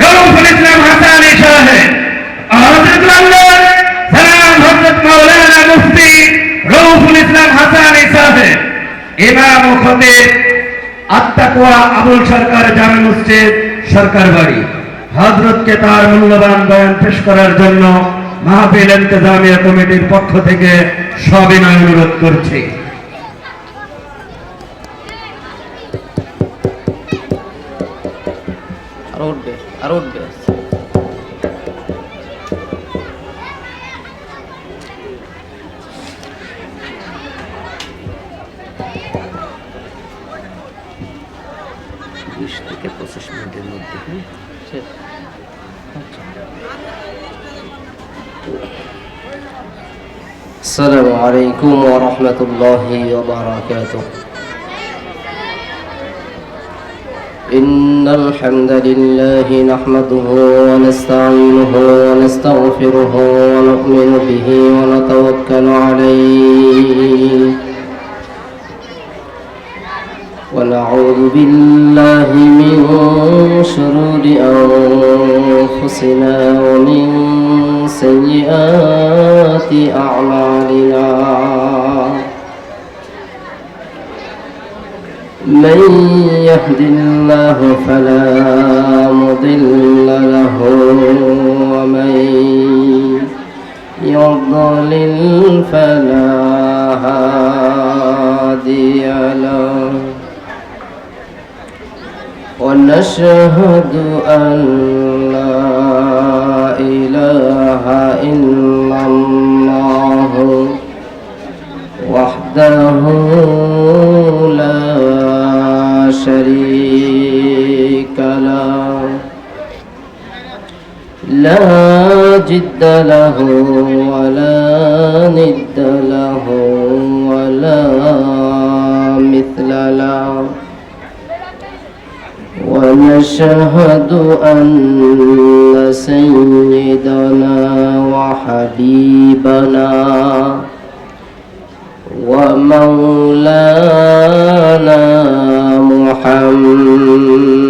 রউফুল ইসলাম হাসানী সাহেব, হযরত আল্লাহ সালাম হযরত মাওলানা মুফতি রউফুল ইসলাম হাসানী সাহেব, ইমাম ও খতিব আত্তাকওয়া আবুল সরকার জামে মসজিদ সরকার বাড়ি, হযরতকে তার মূল্যবান বয়ান পেশ করার জন্য মাহফিল ইন্তেজামিয়া কমিটির পক্ষ থেকে সবিনয় অনুরোধ করছি। আর উঠবে থেকে 25 মিনিটের মধ্যে। আসসালামু আলাইকুম ওয়া রাহমাতুল্লাহি ওয়া বারাকাতুহু। ইন্নাল হামদালিল্লাহি নাহমাদুহু ওয়া নাস্তাঈনুহু ওয়া নাস্তাগফিরুহু ওয়া নু'মিনু বিহি ওয়া নাতাওয়াক্কালু আলাইহি ونعوذ بالله من شرور أنفسنا ومن سيئات أعمالنا من يهد الله فلا مضل له ومن يضلل فلا هادي له ونشهد أن لا إله إلا الله وحده لا شريك له لا جد له ولا ند له ولا مثل له ونشهد أن سيدنا وحبيبنا ومولانا محمد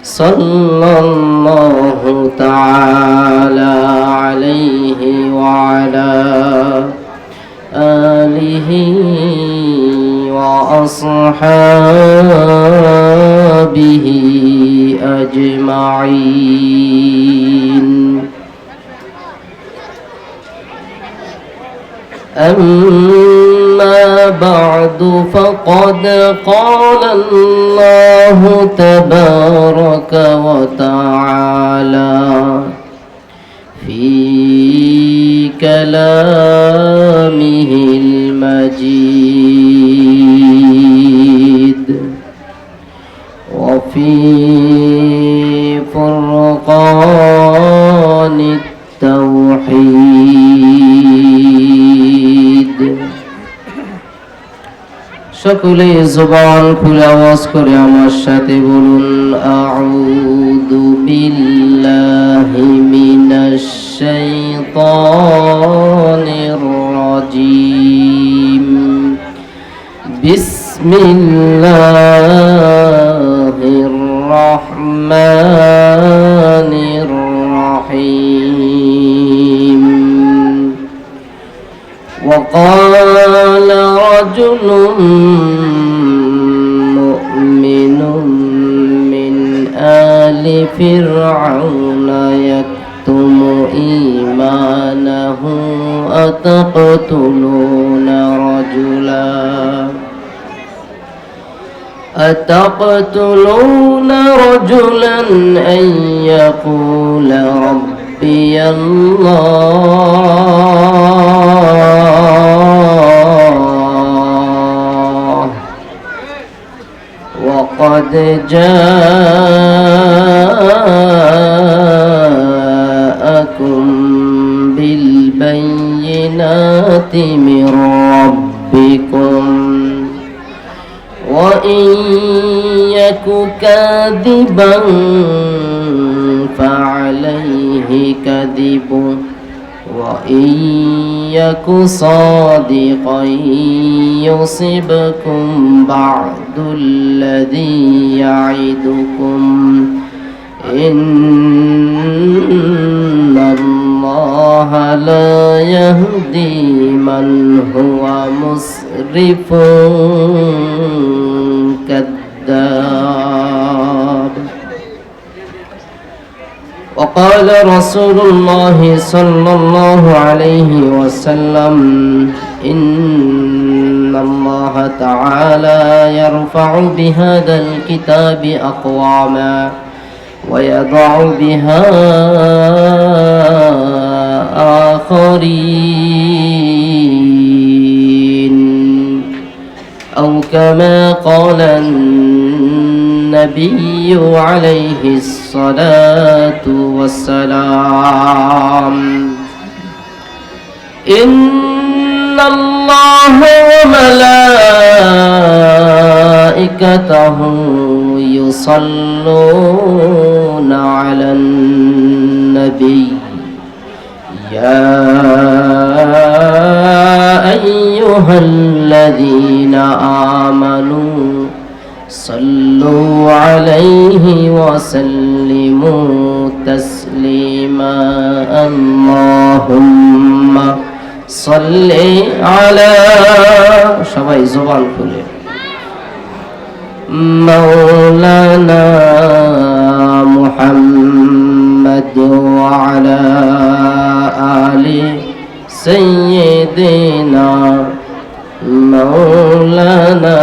صلى الله تعالى عليه وعلى آله وأصحابه أجمعين. أما بعد فقد قال الله تبارك وتعالى في كلامه المجيد وفي فرقان التوحيد সকলে জবান খুলে আওয়াজ করে আমার সাথে বলুন আউযু বিল্লাহি মিনাশ শাইতানির রাজীম বিসমিল্লাহির রহমানির রহিম وقال رجل مؤمن من آل فرعون يكتم إيمانه أتقتلون رجلا أن يقول ربي الله وقد جاءكم بالبينات من ربكم وإن يك كاذبا فعليه كذبه وإن يك صادقا يصبكم بعض الذي يعدكم إن الله لا يهدي من هو مسرف كذاب. وقال رسول الله صلى الله عليه وسلم إن الله تعالى يرفع بهذا الكتاب أقواما ويضع بها آخرين أو كما قال النبي عليه الصلاة والسلام إن الله وملائكته يصلون على النبي يا أيها الذين آمنوا صلوا عليه وسلموا تسليما اللهم صل على সবাই জবান খুলে مولانا محمد وعلى آل سيدنا مولانا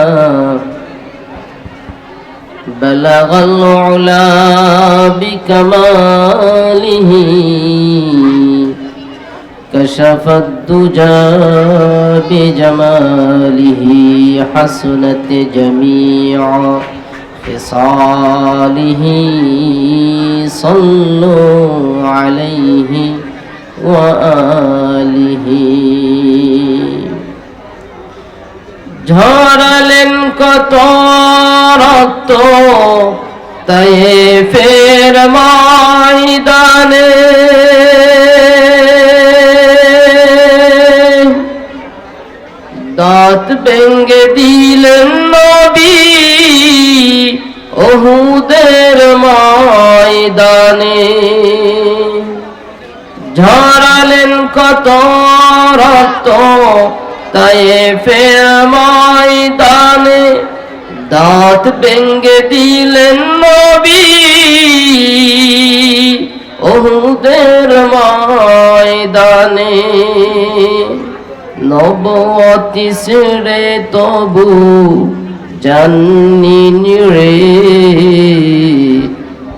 بلغ العلا بكماله كشف الدجى بجماله حسنت جميع خصاله صلوا عليه وآله ঝরালেন কত রক্ত তায়েফের ময়দানে দাঁত ভেঙে দিলেন নবী উহুদের ময়দানে ঝরালেন কত রক্ত তায়েফের ময়দানে দাঁত ভেঙে দিলেন নবী উহুদের ময়দানে নবুয়তি ছেড়ে তবু জাননি রে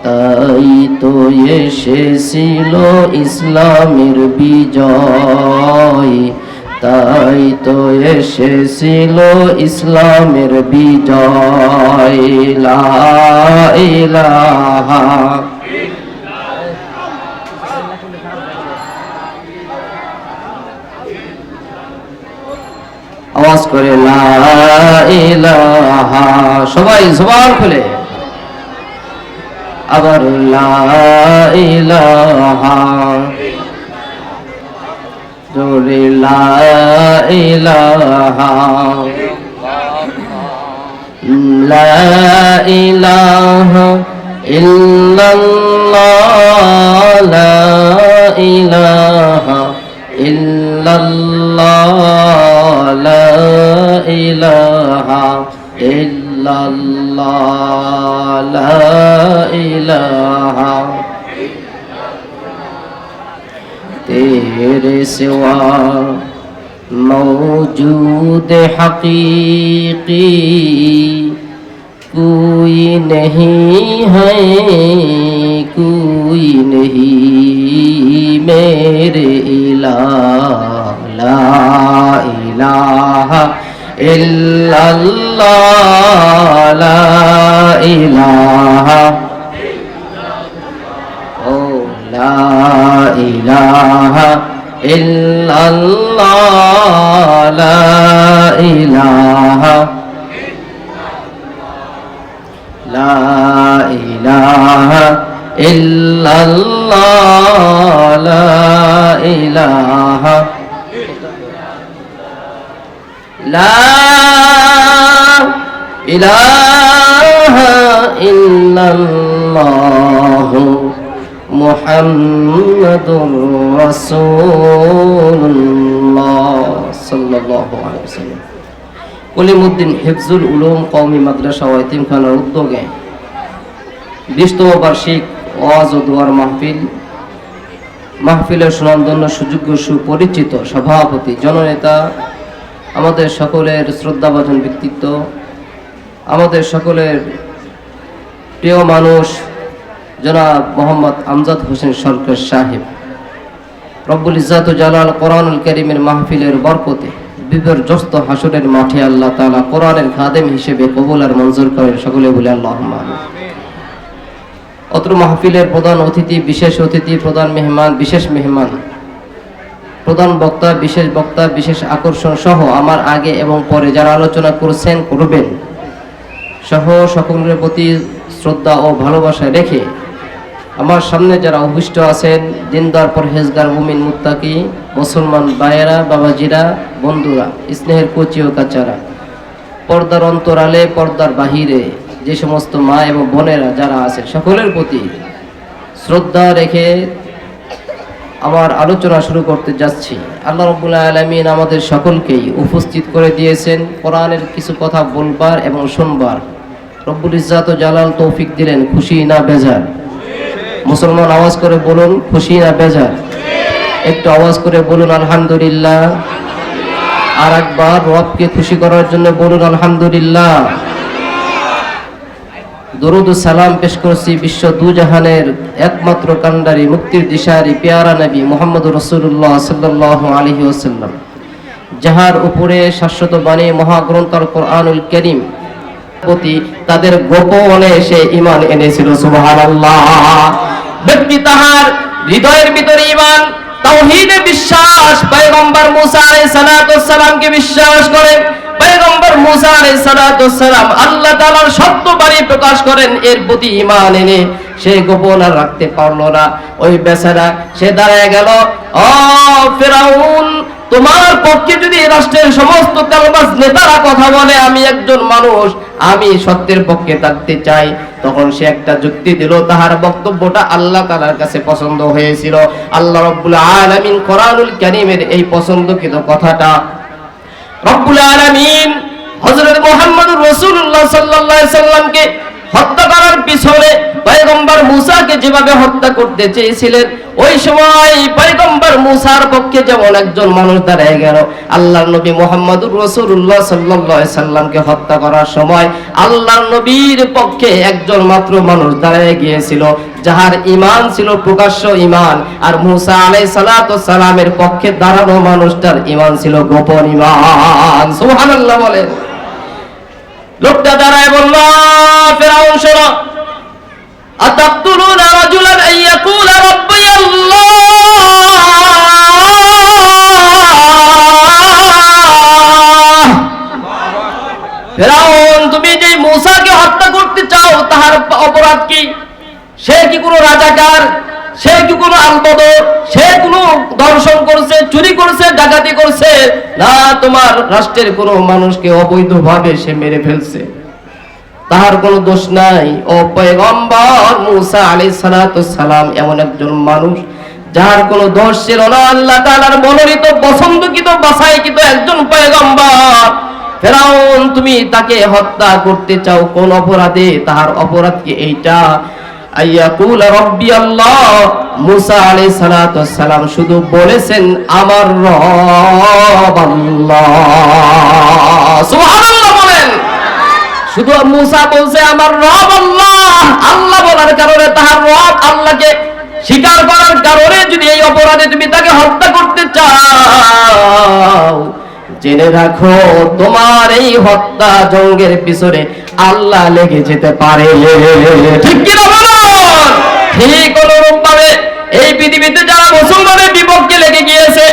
তাই তো এসেছিল ইসলামের বিজয় তাই তো এসেছিল ইসলামের বিজয় লা ইলাহা আওয়াজ করে লা ইলাহা সবাই জবান খুলে আবার লা ইলাহা জোরে লা ইলাহা লা ইলাহা ইল্লাল্লাহ লা ইলাহা ইল্লাল্লাহ লা ইলাহা ইল্লাল্লাহ লা ইলাহা तेरे सिवा मौजूद हकीकी कोई नहीं है कोई नहीं मेरे इलाह ला इलाहा इल्लल्लाह ला इलाहा لا إله إلا الله لا إله لا إله إلا الله لا ইলাহা লা ইলাহা ইল্লাল্লাহু মুহাম্মাদুর রাসূলুল্লাহ সাল্লাল্লাহু আলাইহি ওয়াসাল্লাম। কলিমউদ্দিন হিফজুল উলুম কওমি মাদ্রাসা ও এতিমখানার উদ্যোগে 20তম বার্ষিক ওয়াজ ও দোয়ার মাহফিলের সুনামধন্য সুযোগ্য সুপরিচিত সভাপতি জননেতা, আমাদের সকলের শ্রদ্ধাভাজন ব্যক্তিত্ব, আমাদের সকলের প্রিয় মানুষ জনাব মোহাম্মদ আমজাদ হোসেন সরকার সাহেব, রব্বুল ইজ্জাত ও জালাল কোরআনুল কারীমের মাহফিলের বরকতে বিপর্যস্ত হাসরের মাঠে আল্লাহ তাআলা কোরআনের খাদেম হিসেবে কবুল আর মঞ্জুর করেন। সকলে বলে আল্লাহুম্মা আমিন। অত্র মাহফিলের প্রধান অতিথি, বিশেষ অতিথি, প্রধান মেহমান, বিশেষ মেহমান, প্রধান বক্তা, বিশেষ আকর্ষণ সহ আমার আগে এবং পরে যারা আলোচনা করছেন, করবেন সহ সকলের প্রতি শ্রদ্ধা ও ভালোবাসা রেখে আমার সামনে যারা অভিষ্ট আছেন, দিনদার পরহেজগার মুমিন মুত্তাকি মুসলমান ভাইয়েরা, বাবাজিরা, বন্ধুরা, স্নেহের কচি ও কাচারা, পর্দার অন্তরালে পর্দার বাহিরে যে সমস্ত মা এবং বোনেরা যারা আছেন, সকলের প্রতি শ্রদ্ধা রেখে আমার আলোচনা শুরু করতে যাচ্ছি। আল্লাহ রাব্বুল আলামিন আমাদের সকলকেই উপস্থিত করে দিয়েছেন কোরআনের কিছু কথা বলবার এবং শুনবার। রব্বুল ইজ্জাত ও জালাল তৌফিক দিলেন, খুশি না বেজার? মুসলমান আওয়াজ করে বলুন, খুশি না বেজার? একটু আওয়াজ করে বলুন আলহামদুলিল্লাহ। আর একবার রবকে খুশি করার জন্য বলুন আলহামদুলিল্লাহ। দরুদ ও সালাম পেশ করছি বিশ্ব দুজাহানের একমাত্র কান্ডারি, মুক্তির দিশারি, পেয়ারা নবী মুহাম্মদুর রাসূলুল্লাহ সাল্লাল্লাহু আলাইহি ওয়াসাল্লাম, যাহার উপরে শাশ্বত বাণী মহাগ্রন্থ কোরআনুল কারীম প্রতি তাদের গোপনে এসে ঈমান এনেছিল। সুবহানাল্লাহ। ব্যক্তি তাহার হৃদয়ের ভিতরে ঈমান, তাওহীদে বিশ্বাস, পয়গম্বর মুসা আলাইহিস সালাতু ওয়াস সালামকে বিশ্বাস করেন। পয়গম্বর মুসা আলাইহিস সালাতু ওয়াস সালাম আল্লাহ তাআলার সত্য বাণী প্রকাশ করেন, এর প্রতি ঈমান এনে সে গোপন আর রাখতে পারলো না। ওই বেচারা সে দাঁড়ায় গেল, ও ফিরাউন, তোমার পক্ষে যদি রাষ্ট্রের সমস্ত তেলবাজ নেতারা কথা বলে, আমি একজন মানুষ, আমি সত্যের পক্ষে থাকতে চাই। তখন সে একটা যুক্তি দিল, তাহার বক্তব্যটা আল্লাহ তাআলার কাছে পছন্দ হয়েছিল। আল্লাহ রাব্বুল আলামিন কোরআনুল কারীমের এই পছন্দকৃত কথাটা রব্বুল আলামিন হযরত মুহাম্মদুর রাসূলুল্লাহ সাল্লাল্লাহু আলাইহি সাল্লামকে হত্যা করার পিছনে পয়গম্বর মুসাকে যেভাবে হত্যা করতে চেয়েছিলেন, ওই সময় পয়গম্বর মুসার পক্ষে যেমন একজন মানুষ দাঁড়ায় গেল, আল্লাহর নবী মুহাম্মদুর রাসূলুল্লাহ সাল্লাল্লাহু আলাইহি সাল্লামকে হত্যা করার সময় আল্লাহর নবীর পক্ষে একজন মাত্র মানুষ দাঁড়ায় গিয়েছিল, যাহার ঈমান ছিল প্রকাশ্য ঈমান। আর মুসা আলাইহিস সালাতু ওয়াস সালামের পক্ষে দাঁড়ানো মানুষটার ঈমান ছিল গোপন ঈমান। সুবহানাল্লাহ বলেন। লোকটা দাঁড়ায় বলল, ফিরাউন শোনো, আতাকতুলুনা রাজুলান আইয়াকুলা রাব্বি আল্লাহ, ফিরাউন তুমি যে মুসাকে হত্যা করতে চাও, তাহার অপরাধ কি? সে কি কোনো রাজাকার? সে কি কোনো আলবদর? সে কোনো দর্শন করছে, চুরি করছে, ডাকাতি করছে? না, তোমার রাষ্ট্রের কোনো মানুষকে অবৈধভাবে সে মেরে ফেলছে, তাহার কোনো দোষ নাই। ও পয়গম্বর মুসা আলাইহিস সালাতু ওয়াস সালাম এমন একজন মানুষ যার কোনো দোষ ছিল না, আল্লাহ তাআলার মনোনীত পছন্দকৃত বাছাইকৃত একজন পয়গম্বর। ফিরাউন তুমি তাকে হত্যা করতে চাও কোন অপরাধে? তাহার অপরাধ কি এইটা, আইয়াকুলা রাব্বি আল্লাহ? মুসা আলাইহিস সালাতু ওয়াস সালাম শুধু বলেছেন আমার রব আল্লাহ। সুবহানাল্লাহ বলেন। শুধু মুসা বলছে আমার রব আল্লাহ। আল্লাহ বলার কারণে, তাহার রব আল্লাহকে স্বীকার করার কারণে যদি এই অপরাধে তুমি তাকে হত্যা করতে চাও, জেনে রাখো তোমার এই হত্যা জঙ্গের পিছনে আল্লাহ লেগে যেতে পারে। ঠিক কিনা বলুন? ঠিক অনুরূপ ভাবে এই পৃথিবীতে যারা মুসলমানের বিপক্ষে লেগে গিয়েছে,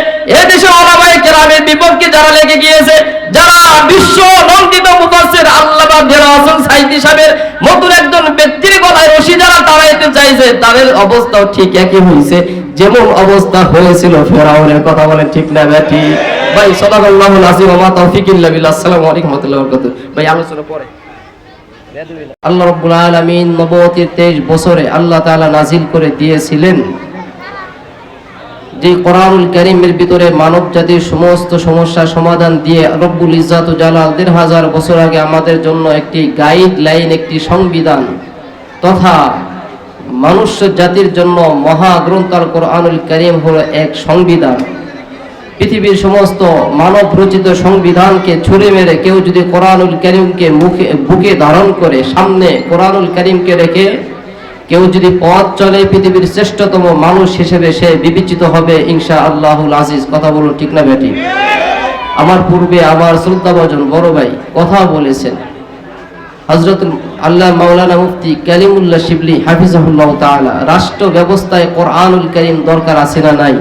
এদেশে ওলামায়ে কেরামের বিপক্ষে যারা লেগে গিয়েছে, যারা বিশ্ব নন্দিত মুফাসসির আল্লামা দেওয়ান হোসেন সাঈদী সাহেবের মতন একজন ব্যক্তির গলায় রশি যারা তাড়াইতে চাইছে, তাদের অবস্থাও ঠিক একই হয়েছে। যেমন অবস্থা হয়েছিল ফেরাউনের, কথা বলেন ঠিক না ব্যাটি ভাই? সাদাকাল্লাহুল আযীম ওয়া মা তাওফীক ইল্লা বিল্লাহ। আসসালামু আলাইকুম ওয়া রাহমাতুল্লাহি ওয়া বারাকাতুহু। ভাই আলোচনা পরে। আল্লাহ রাব্বুল আলামিন নবুয়তের 23 বছরে আল্লাহ তাআলা নাজিল করে দিয়েছিলেন যে কোরআনুল কারীমের ভিতরে মানব জাতির সমস্ত সমস্যার সমাধান দিয়ে রব্বুল ইজ্জাত ও জালাল ১৫০০ বছর আগে আমাদের জন্য একটি গাইডলাইন, একটি সংবিধান তথা মানুষ জাতির জন্য মহাগ্রন্থ আল কোরআনুল কারীম হলো এক সংবিধান। পৃথিবীর সমস্ত মানব রচিত সংবিধানকে ছুঁড়ে মেরে কেউ যদি কোরআনুল কারীমকে বুকে ধারণ করে, সামনে কোরআনুল কারীমকে রেখে কেউ যদি পথ চলে, পৃথিবীর শ্রেষ্ঠতম মানুষ হিসেবে সে বিবেচিত হবে ইনশাআল্লাহুল আজিজ। কথা বলুন ঠিক না বেটি? আমার পূর্বে আমার শ্রদ্ধাভাজন বড় ভাই কথা বলেছেন, হযরত আল্লাহ মাওলানা মুফতি কালিমুল্লাহ শিবলি হাফিজাহুল্লাহ তাআলা, রাষ্ট্র ব্যবস্থায় কোরআনুল কারীম দরকার আছে না নাই?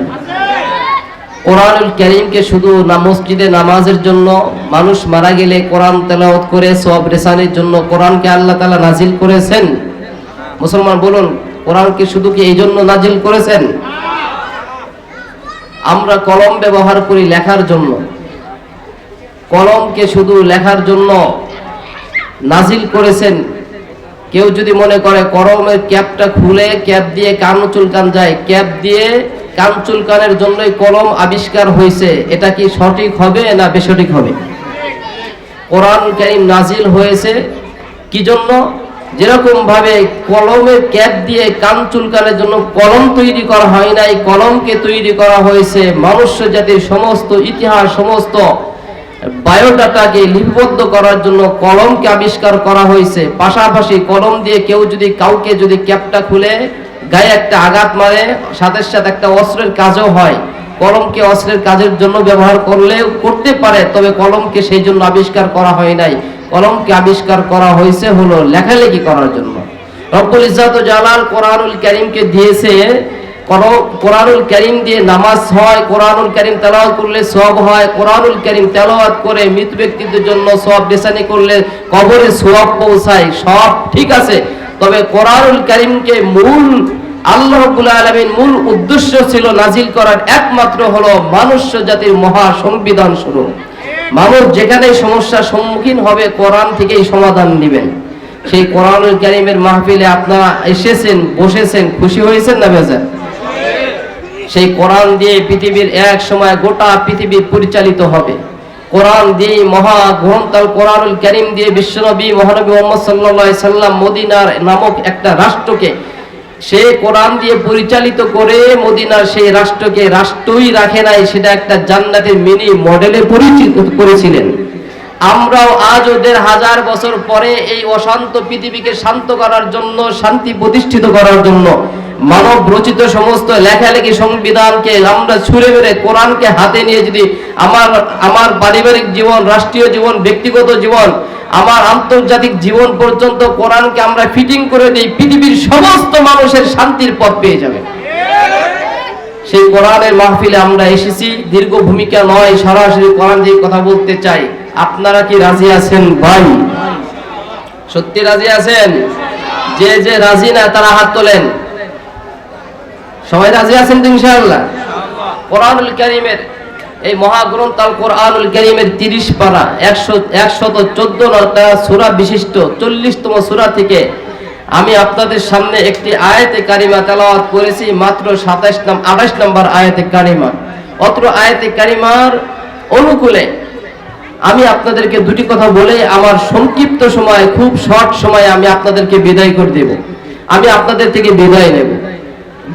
কোরআনুল কারীমকে শুধু মসজিদে নামাজের জন্য, মানুষ মারা গেলে কোরআন তেলাওয়াত করে সওয়াব রেসানির জন্য কোরআনকে আল্লাহ তাআলা নাজিল করেছেন? মুসলমান বলুন, কোরআনকে শুধু কি এই জন্য নাজিল করেছেন? আমরা কলম ব্যবহার করি লেখার জন্য, কলমকে শুধু লেখার জন্য নাজিল করেছেন। কেউ যদি মনে করে কলমের ক্যাপটা খুলে ক্যাপ দিয়ে কান চুলকান যায়, ক্যাপ দিয়ে কান চুলকানের জন্যই কলম আবিষ্কার হয়েছে, এটা কি সঠিক হবে না বেসঠিক হবে? কোরআন কারীম নাজিল হয়েছে কি জন্য? যেরকম ভাবে কলমের ক্যাপ দিয়ে কান চুলকানোর জন্য কলম তৈরি করা হয় নাই, কলমকে তৈরি করা হয়েছে মানুষ জাতির সমস্ত ইতিহাস, সমস্ত বায়োডাটাকে লিপিবদ্ধ করার জন্য কলমকে আবিষ্কার করা হয়েছে। পাশাপাশি কলম দিয়ে কেউ যদি কাউকে যদি ক্যাপটা খুলে গায়ে একটা আঘাত মারে, সাথে সাথে একটা অস্ত্রের কাজও হয়। কলমকে অস্ত্রের কাজের জন্য ব্যবহার করলেও করতে পারে, তবে কলমকে সেই জন্য আবিষ্কার করা হয় নাই। কলমকে আবিষ্কার করা হয়েছে হলো লেখালেখি করার জন্য। রব্বুল ইজ্জাত ও জালাল কোরআনুল কারীমকে দিয়েছে, কোরআনুল কারীম দিয়ে নামাজ হয়, কোরআনুল কারীম তেলাওয়াত করলে সওয়াব হয়, কোরআনুল কারীম তেলাওয়াত করে মৃত ব্যক্তিদের জন্য সওয়াব রেসানি করলে কবরে সওয়াব পৌঁছায়, সব ঠিক আছে। তবে কোরআনুল কারীমকে মূল আল্লাহ রাব্বুল আলামিন মূল উদ্দেশ্য ছিল নাজিল করার একমাত্র হলো মানুষ জাতির মহা সংবিধান স্বরূপ। মানুষ যেখানে সমস্যার সম্মুখীন হবে কোরআন থেকেই সমাধান নেবেন। সেই কোরআনুল কারীমের মাহফিলে আপনারা এসেছেন, বসেছেন, খুশি হয়েছেন না বেজার? সেই কোরআন দিয়ে পৃথিবীর এক সময় গোটা পৃথিবী পরিচালিত হবে। কোরআন দিয়ে মহা গ্রন্থ আল কোরআনুল কারীম দিয়ে বিশ্বনবী মহানবী মুহাম্মদ সাল্লাল্লাহু আলাইহি সাল্লাম মদিনার নামক একটা রাষ্ট্রকে সে কোরআন দিয়ে পরিচালিত করে মদিনার সেই রাষ্ট্রকে রাষ্ট্রই রাখে নাই, সেটা একটা জান্নাতের মিনি মডেলে পরিচিত করেছিলেন। আমরাও আজ ১৫০০ বছর পরে এই অশান্ত পৃথিবীকে শান্ত করার জন্য, শান্তি প্রতিষ্ঠিত করার জন্য মানব রচিত সমস্ত লেখালেখি সংবিধানকে আমরা ছুঁড়ে মেরে কোরআনকে হাতে নিয়ে যদি আমার পারিবারিক জীবন, রাষ্ট্রীয় জীবন, ব্যক্তিগত জীবন, আমার আন্তর্জাতিক জীবন পর্যন্ত কোরআনকে আমরা ফিটিং করে দিই, পৃথিবীর সমস্ত মানুষের শান্তির পথ পেয়ে যাবে। সেই কোরআনের মাহফিলে আমরা এসেছি, দীর্ঘ ভূমিকা নয়, সরাসরি কোরআন দিয়ে কথা বলতে চাই। আপনারা কি রাজি আছেন ভাই? সত্যি রাজি আছেন? যে যে রাজি না তারা হাত তোলেন। সবাই রাজি আছেন তো ইনশাআল্লাহ? কোরআনুল কারীমের এই মহাগ্রন্থ আল কোরআনুল কারীমের 30 পারা 114টা সূরা বিশিষ্ট 40তম সূরা থেকে আমি আপনাদের সামনে একটি আয়াতে কারিমা তেলাওয়াত করেছি, মাত্র 28 নম্বর আয়াতে কারিমা। অত্র আয়াতে কারিমার অনুকূলে আমি আপনাদেরকে দুটি কথা বলে আমার সংক্ষিপ্ত সময়, খুব শর্ট সময়ে আমি আপনাদেরকে বিদায় করে দেব। আমি আপনাদের থেকে বিদায় নেব।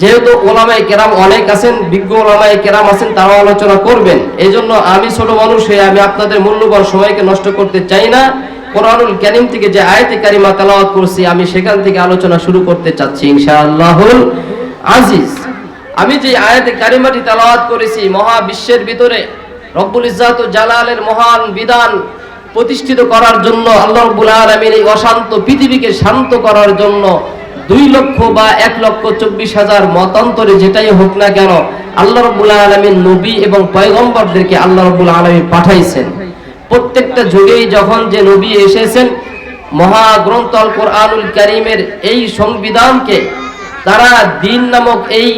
যেহেতু ওলামায়ে কেরাম অনেক আছেন, বিজ্ঞ ওলামায়ে কেরাম আছেন, তারা আলোচনা করবেন। এই জন্য আমি ছোট মানুষ হয়ে আমি আপনাদের মূল্যবান সময়কে নষ্ট করতে চাই না। কোরআনুল কারীম থেকে যে আয়াতে কারিমা তেলাওয়াত করছি আমি সেখান থেকে আলোচনা শুরু করতে চাচ্ছি ইনশাআল্লাহুল আজিজ। আমি যে আয়াতে কারিমাটি তেলাওয়াত করেছি, মহাবিশ্বের ভিতরে রব্বুল ইজ্জাত ও জালালের মহান বিধান প্রতিষ্ঠিত করার জন্য, আল্লাহ রাব্বুল আলামিন এই অশান্ত পৃথিবীকে শান্ত করার জন্য 2 লক্ষ বা 1,24,000 মতান্তরে যেটাই হোক না কেন, আল্লাহ রাব্বুল আলামিন নবী এবং পয়গম্বরদেরকে আল্লাহ রাব্বুল আলামিন পাঠাইছেন। প্রত্যেকটা যুগেই যখন যে নবী এসেছেন, মহাগ্রন্থ আল কোরআনুল কারীমের এই সংবিধানকে তারা দ্বীন নামক এই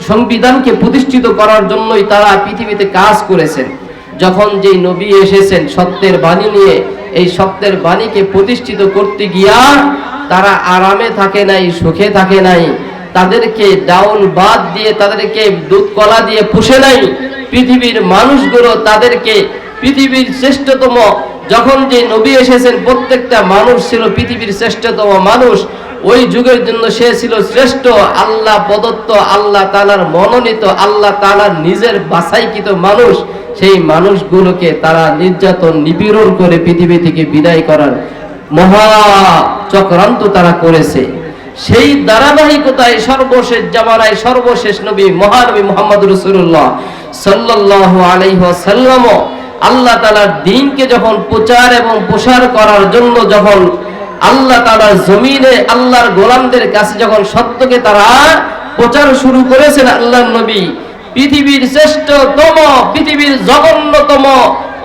সংবিধানকে প্রতিষ্ঠিত করার জন্যই তারা পৃথিবীতে কাজ করেছেন। যখন যেই নবী এসেছেন সত্যের বাণী নিয়ে, এই সত্যের বাণীকে প্রতিষ্ঠিত করতে গিয়া তারা আরামে থাকে নাই, সুখে থাকে নাই, তাদেরকে ডাউন বাদ দিয়ে, তাদেরকে দুধ কলা দিয়ে পুষে নাই। পৃথিবীর মানুষগুলো তাদেরকে পৃথিবীর শ্রেষ্ঠতম, যখন যে নবী এসেছেন প্রত্যেকটা মানুষ ছিল পৃথিবীর শ্রেষ্ঠতম মানুষ। ওই যুগের জন্য সে ছিল শ্রেষ্ঠ, আল্লাহ প্রদত্ত, আল্লাহ তাআলার মনোনীত, আল্লাহ তাআলার নিজের বাছাইকৃত মানুষ। সেই মানুষগুলোকে তারা নির্যাতন নিপীড়ন করে পৃথিবী থেকে বিদায় করার মহা চক্রান্ত তারা করেছে। সেই ধারাবাহিকতায় সর্বশেষ জামানায় সর্বশেষ নবী মহানবী মুহাম্মদ রাসূলুল্লাহ সাল্লাল্লাহু আলাইহি ওয়াসাল্লাম আল্লাহ তাআলার দ্বীনকে যখন প্রচার এবং প্রসার করার জন্য যখন আল্লাহ তাআলার জমিনে আল্লাহর গোলামদের কাছে যখন সত্যকে তারা প্রচার শুরু করেছেন, আল্লাহর নবী পৃথিবীর শ্রেষ্ঠতম, পৃথিবীর জঘন্যতম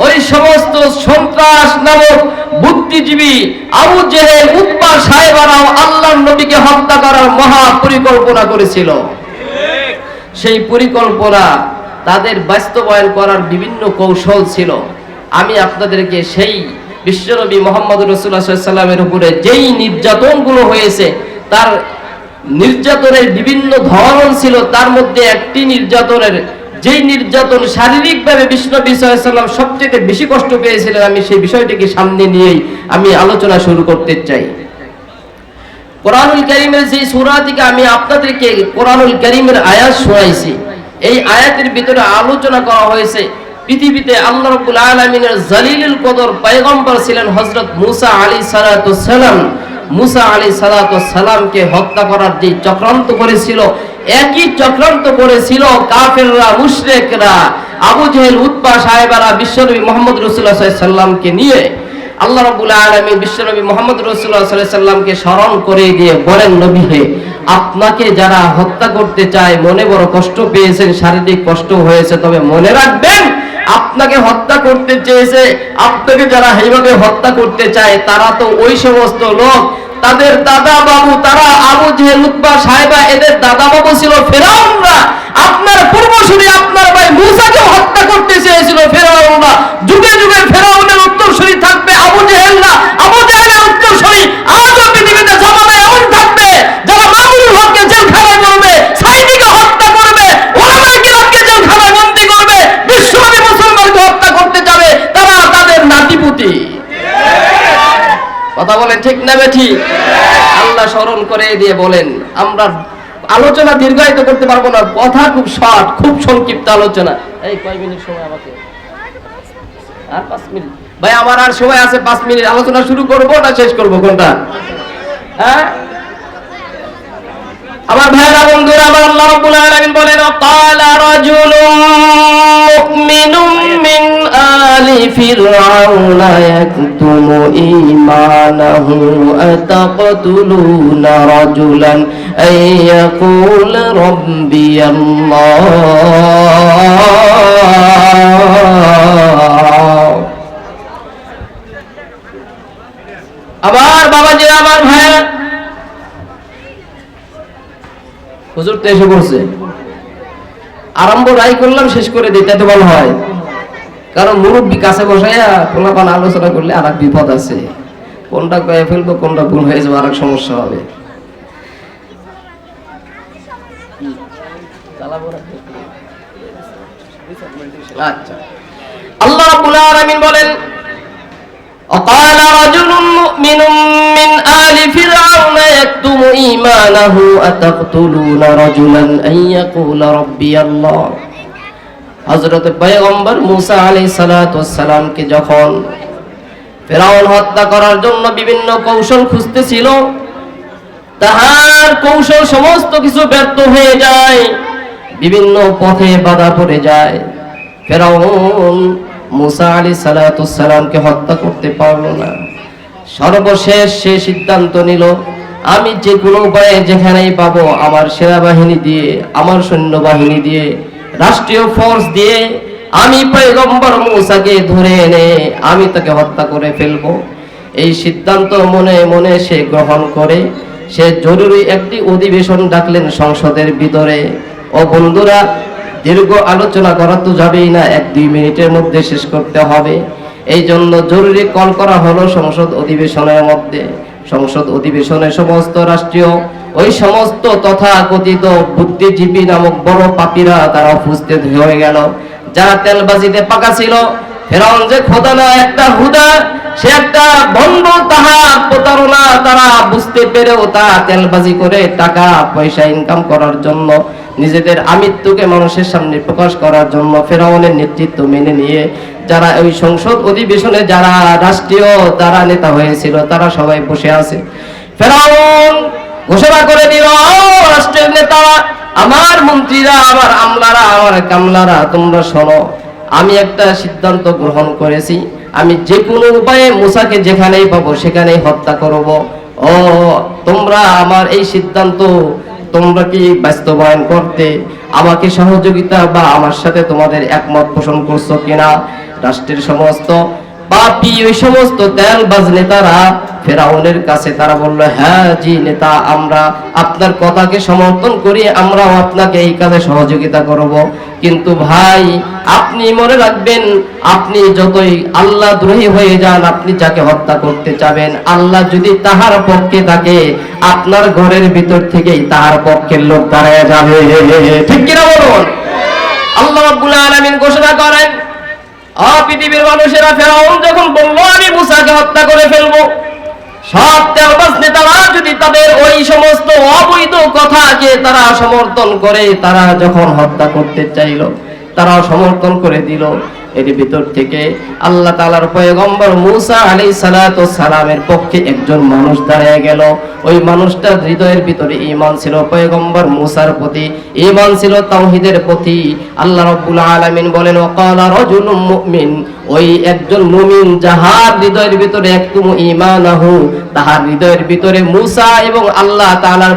ওই সমস্ত সন্ত্রাস নামক বুদ্ধিজীবী আবু জেহেল, উতবা সাহেবারাও আল্লাহর নবীকে হত্যা করার মহা পরিকল্পনা করেছিল। সেই পরিকল্পনা তাদের বাস্তবায়ন করার বিভিন্ন কৌশল ছিল। আমি আপনাদেরকে সেই বিশ্বনবী মুহাম্মদ রাসূলুল্লাহ সাল্লাল্লাহু আলাইহি ওয়াসাল্লামের উপরে যেই নির্যাতনগুলো হয়েছে, তার নির্যাতনের বিভিন্ন ধরন ছিল। তার মধ্যে একটি নির্যাতনের, যেই নির্যাতন শারীরিকভাবে বিশ্বনবী সাল্লাল্লাহু আলাইহি ওয়াসাল্লাম সবচেয়ে বেশি কষ্ট পেয়েছিলেন, আমি সেই বিষয়টিকে সামনে নিয়েই আমি আলোচনা শুরু করতে চাই। কোরআনুল কারীমের যে সূরা থেকে আমি আপনাদেরকে কোরআনুল কারীমের আয়াত শোনাইছি, এই আয়াতের ভিতরে আলোচনা করা হয়েছে পৃথিবীতে আল্লাহ রাব্বুল আলামিনের জালিলুল কদর পয়গম্বর ছিলেন হযরত মুসা আলাইহিস সালাতু সালাম। মুসা আলাইহিস সালাতু সালামকে হত্যা করার যে চক্রান্ত করেছিল, একই চক্রান্ত করেছিল কাফেররা, মুশরিকরা, আবু জেহেল, উতবা সাহেবারা বিশ্বনবী মুহাম্মদ রাসূলুল্লাহ সাল্লাল্লাহু আলাইহি ওয়াসাল্লামকে নিয়ে। আল্লাহ রাব্বুল আলামিন বিশ্বনবী মুহাম্মদ রাসূলুল্লাহ সাল্লাল্লাহু আলাইহি ওয়াসাল্লামকে স্মরণ করে দিয়ে বলেন, নবী হে, আপনাকে যারা হত্যা করতে চায়, মনে বড় কষ্ট পেয়েছেন, শারীরিক কষ্ট হয়েছে, তবে মনে রাখবেন আপনাকে হত্যা করতে চেয়েছে, আপনাকে যারা এইভাবে হত্যা করতে চায় তারা তো ওই সমস্ত লোক, তাদের দাদা বাবু, তারা আবু জেহেল, উতবা সাহেবা, এদের দাদা বাবু ছিল ফেরাউনরা। আপনার পূর্বসূরি আপনার ভাই মুসাকে হত্যা করতে চেয়েছিল ফেরাউনরা। যুগে যুগে ফেরাউনের উত্তরসূরি থাকবে আবু জেহেলরা, আবু জেহেলের উত্তরসূরি আজও পৃথিবীতে জামানায় এমন থাকবে যারা মামুনুল হককে জেলখানায় করবে, সাইদিকে হত্যা করবে, ওলামায়ে কিরামকে জেলখানায় বন্দী করবে, বিশ্বনবী মুসলমানকে হত্যা করতে যাবে, তারা তাদের নাতিপুতি। কথা বলেন ঠিক না বেঠি? আল্লাহ স্মরণ করে দিয়ে বলেন, আমরা আলোচনা দীর্ঘায়িত করতে পারবো না, কথা খুব শর্ট, খুব সংক্ষিপ্ত আলোচনা। এই কয় মিনিট সময় আমাকে? আর 5 মিনিট ভাই, আমার আর সময় আছে 5 মিনিট। আলোচনা শুরু করব না শেষ করব কোনটা? হ্যাঁ আমার ভাইরা, বন্ধুরা আমার, আল্লাহ রাব্বুল আলামিন বলেন, ক্বালা রাজুলুম মুমিনুম মিন আলি ফিরআউনা ইয়াকতুমু ঈমানাহু আতাকতুলুনা রাজুলান আন ইয়াকুলা রাব্বিয়াল্লাহ। আমার বাবাজি, আমার ভাইরা, হুজুর তো এসে পড়ছে, আরম্ভ রাই করলাম, শেষ করে দিই, তাতে ভালো হয়। কারণ মুরব্বী কাছে বসাইয়া পোলাপান আলোচনা করলে আর এক বিপদ আছে, কোনটা কয়ে ফেলবো, কোনটা ভুল হয়ে যাবে, আর এক সমস্যা হবে। আচ্ছা, আল্লাহ রাব্বুল আলামিন বলেন, وقال رجل مؤمن من آل فرعون يكتم إيمانه أتقتلون رجلا أن يقول ربي الله। হযরত পয়গম্বর মুসা আলাইহিস সালাতু ওয়াস সালামকে যখন ফেরাউন হত্যা করার জন্য বিভিন্ন কৌশল খুঁজতেছিল, তাহার কৌশল সমস্ত কিছু ব্যর্থ হয়ে যায়, বিভিন্ন পথে বাধা পড়ে যায়। ফেরাউন মুসা আলাইহিস সালাতু ওয়াস সালামকে হত্যা করতে পারল না। সর্বশেষ সে সিদ্ধান্ত নিল, আমি যে কোনো উপায়ে যেখানেই পাবো আমার সেনাবাহিনী দিয়ে, আমার সৈন্যবাহিনী দিয়ে, রাষ্ট্রীয় ফোর্স দিয়ে আমি পয়গম্বর মুসাকে ধরে এনে আমি তাকে হত্যা করে ফেলবো। এই সিদ্ধান্ত মনে মনে সে গ্রহণ করে সে জরুরি একটি অধিবেশন ডাকলেন সংসদের ভিতরে। ও বন্ধুরা, দীর্ঘ আলোচনা করা তো যাবেই না, 1-2 মিনিটের মধ্যে শেষ করতে হবে। এই জন্য জরুরি কল করা হলো সংসদ অধিবেশনের মধ্যে। সংসদ অধিবেশনে সমস্ত রাষ্ট্রীয় ওই সমস্ত তথাকথিত বুদ্ধিজীবী নামক বড় পাপীরা তারা উপস্থিত হয়ে গেল, যারা তেলবাজিতে পাকা ছিল। ফেরাউন যে খোদা না, একটা হুদা, সে একটা ভণ্ড, তাহার প্রতারণা তারা বুঝতে পেরেও তা তেলবাজি করে টাকা পয়সা ইনকাম করার জন্য, নিজেদের আমিত্বকে মানুষের সামনে প্রকাশ করার জন্য ফেরাউনের নেতৃত্ব মেনে নিয়ে যারা ওই সংসদ অধিবেশনে যারা রাষ্ট্রীয় যারা নেতা হয়েছিল তারা সবাই বসে আছে। ফেরাউন ঘোষণা করে দিল, রাষ্ট্রের নেতারা, আমার মন্ত্রীরা, আমার আমলারা, আমার কামলারা, তোমরা শোনো, আমি একটা সিদ্ধান্ত গ্রহণ করেছি। আমি যে কোনো উপায়ে মূসাকে যেখানেই পাবো সেখানেই হত্যা করব। ও তোমরা আমার এই সিদ্ধান্ত তোমরা কি বাস্তবায়ন করতে আমাকে সহযোগিতা বা আমার সাথে তোমাদের একমত পোষণ করছো কিনা? রাষ্ট্রের সমস্ত পাপী ওই সমস্ত তেলবাজ নেতারা ফেরাউনের কাছে তারা বলল, হ্যাঁ জি নেতা, আমরা আপনার কথাকে সমর্থন করি, আমরাও আপনাকে এই কাজে সহযোগিতা করব। কিন্তু ভাই, আপনি মনে রাখবেন, আপনি যতই আল্লাহ দ্রোহী হয়ে যান, আপনি যাকে হত্যা করতে চাবেন, আল্লাহ যদি তাহার পক্ষে থাকে, আপনার ঘরের ভিতর থেকেই তাহার পক্ষের লোক দাঁড়ায় যাবে। ঠিক কিনা বলুন? আল্লাহ রাব্বুল আলামিন ঘোষণা করেন, পৃথিবীর মানুষেরা, ফেরাউন যখন বলল আমি মূসাকে হত্যা করে ফেলবো, সব তেলবাজ নেতারা যদি তাদের ওই সমস্ত অবৈধ কথাকে তারা সমর্থন করে, তারা যখন হত্যা করতে চাইল, তারা সমর্থন করে দিল। এর ভিতর থেকে আল্লাহ তাআলার পয়গম্বর মূসা আলাইহিস সালাতু সালামের পক্ষে একজন মানুষ দাঁড়িয়ে গেল। ওই মানুষটার হৃদয়ের ভিতরে ঈমান ছিল পয়গম্বর মূসার প্রতি, ঈমান ছিল তাওহীদের প্রতি। আল্লাহ রাব্বুল আলামিন বলেন, ওয়াকালা রাজুলুম মুমিন, ওই একজন মুমিন যাহার হৃদয়ের ভিতরে একটু ঈমানাহু, তাহার হৃদয়ের ভিতরে মূসা এবং আল্লাহ তাআলার